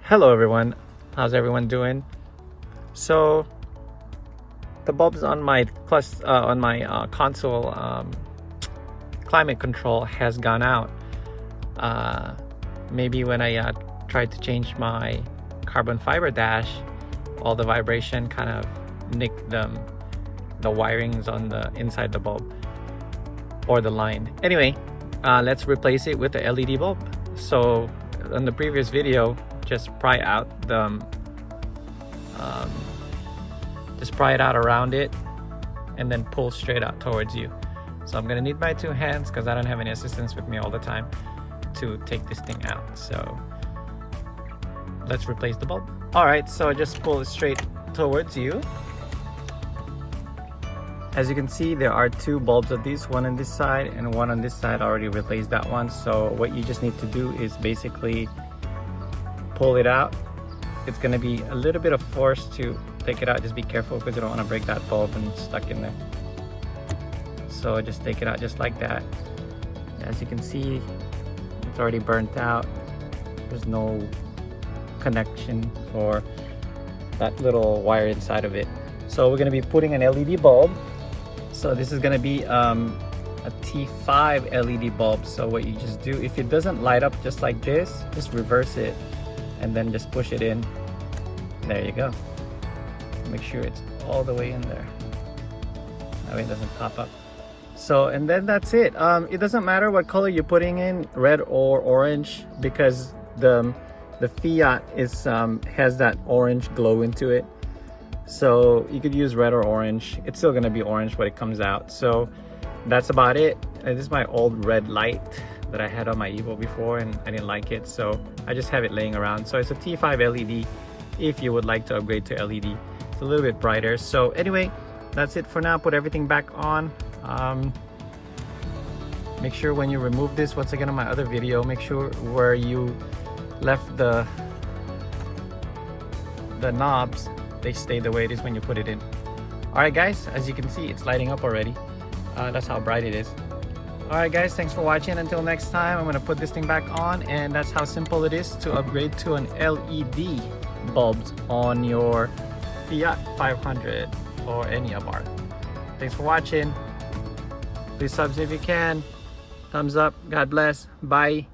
Hello everyone, how's everyone doing? So the bulbs on my console climate control has gone out. Maybe when I tried to change my carbon fiber dash, all the vibration kind of nicked the wirings on the inside the bulb or the line. Anyway, let's replace it with the LED bulb. So in the previous video, just pry out around it and then pull straight out towards you. So I'm gonna need my two hands because I don't have any assistance with me all the time to take this thing out. So let's replace the bulb. All right, so just pull it straight towards you. As you can see, there are two bulbs of these, one on this side and one on this side. I already replaced that one. So what you just need to do is basically pull it out. It's going to be a little bit of force to take it out. Just be careful because you don't want to break that bulb and it's stuck in there. So just take it out just like that. As you can see, it's already burnt out. There's no connection for that little wire inside of it. So we're going to be putting an LED bulb. So this is going to be a T5 LED bulb. So what you just do, if it doesn't light up just like this, just reverse it and then just push it in. There you go. Make sure it's all the way in there. That way it doesn't pop up. So, and then that's it. It doesn't matter what color you're putting in, red or orange, because the Fiat has that orange glow into it. So you could use red or orange. It's still gonna be orange when it comes out. So that's about it. And this is my old red light that I had on my Evo before and I didn't like it, so I just have it laying around. So it's a T5 LED if you would like to upgrade to LED. It's a little bit brighter. So anyway, that's it for now. Put everything back on. Make sure when you remove this, once again on my other video, make sure where you left the knobs, they stay the way it is when you put it in. All right guys, as you can see, it's lighting up already. That's how bright it is. All right guys, thanks for watching. Until next time, I'm gonna put this thing back on, and that's how simple it is to upgrade to an LED bulbs on your Fiat 500 or any Abarth. Thanks for watching. Please subscribe if you can. Thumbs up. God bless. Bye.